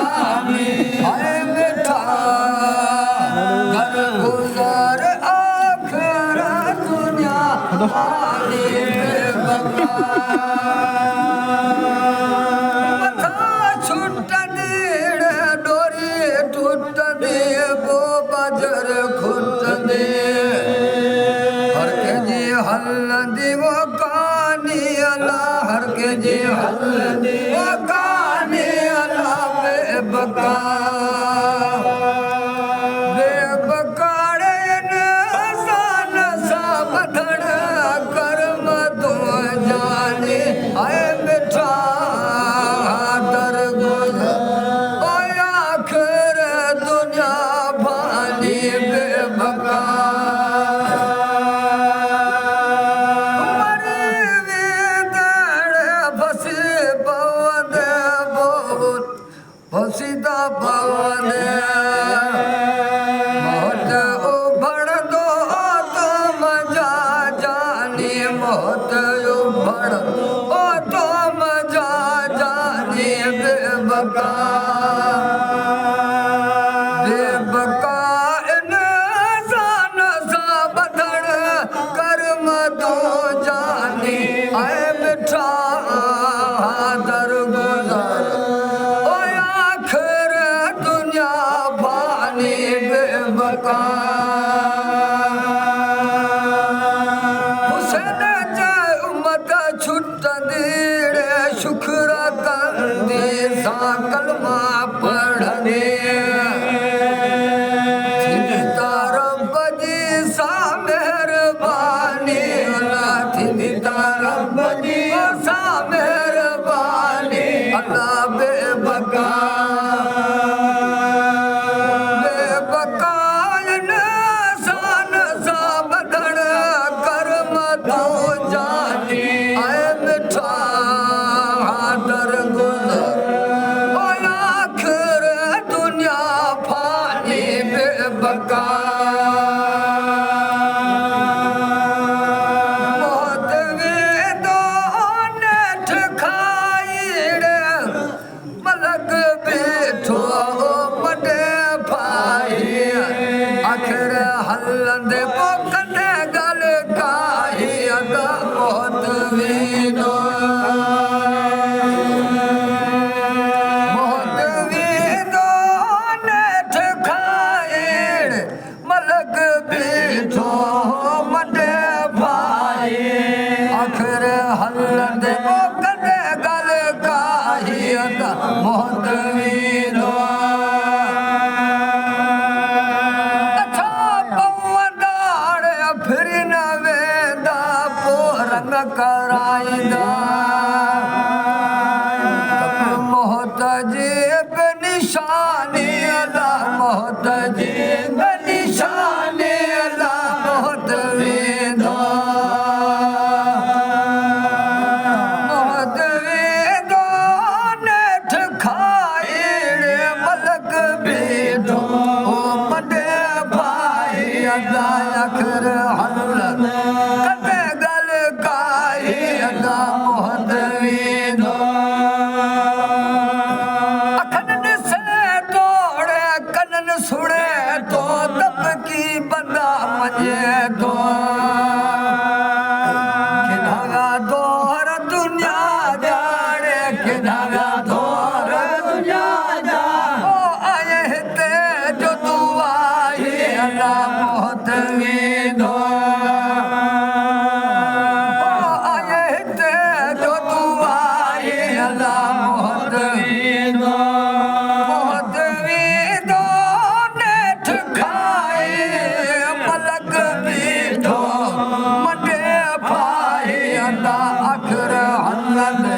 आए मिठा घर गुजर आखिर दुनिया पानी बेबका मथा छुट दे डोरी टूट दे वो बजर खुट दे हर के जी हल्दी वो कानी अल्लाह हर के जी हल्दी वो कानी अल्लाह बेबका बेबकाड़े ने सान सा बधड़ कर्म तो जाने आए मिठा दर गुजर आखिर दुनिया भानी बेबका सीता पवन मोहत उभड़ दो तो मजा जानी मोहत उभड़ ओ तो मजा जानी बेबका बेबका इंसान सा बधड़ कर्म तो जानी आए मिठा दर गुजर बेबका हुसैन जय उम्मत छुट दीड़े शुक्र कंदी सा कलमा पढ़ने थिंदा रब जी सा मेहरबानी अल्लाह थिंदा रब जी सा मेहरबानी अल्लाह बेबका बेबका मौत वेदो नेठ खाईड़े मलक बेठो मडे भाई आखिर हलंदे पोकने गल काई अदा मौत वेदो हलंदे पोकने गल काई अदा मौत वीरो अच्छा पवंदाड़ फिर न वेंदा पो रंग कराईंदा मौत जी निशानी अदा मौत जी निशानी अदा मौत वेंदा आखिर हलत कटे गल काई अदा मोहत वीनो अखन से तोड़े कनन सुड़े तो दब की बंदा मजे तो किनागा दोहर दुनिया जाने किनागा दोहर दुनिया जा ओ आए ते जो तू आई अल्लाह मोहत वीनो आए ते जो तू आई अल्लाह मोहत वीनो नेठ खाए पलक बीठो मटे भाई अल्लाह आखिर हलंदे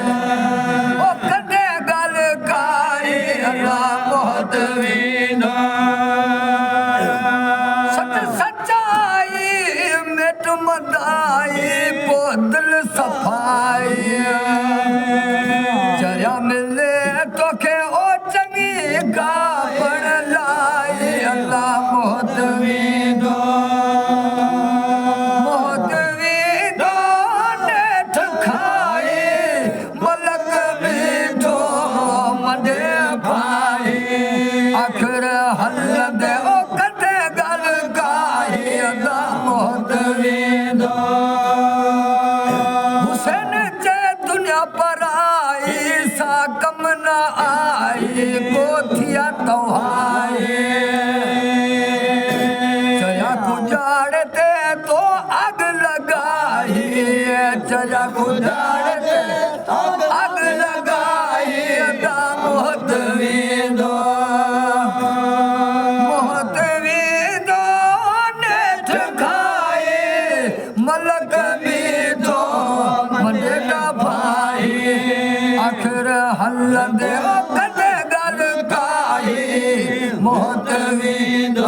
ओ कटे गल काई अल्लाह मोहत वीनो मदाई पोदल सफाई जया मिले तो के ओ चंगी का पढ़ लाई अल्लाह मोहत वीनो नेठ खाए मलक बीठो मडे भाई आई कोथिया तोहाए चया गुजारते तो आग लगाई चया गुजारते आग लगाई मोहत वींदो नेठ खाए मलक वींदो मजेदा भाई आखिर हल दे कद गल काई मोहत वींदो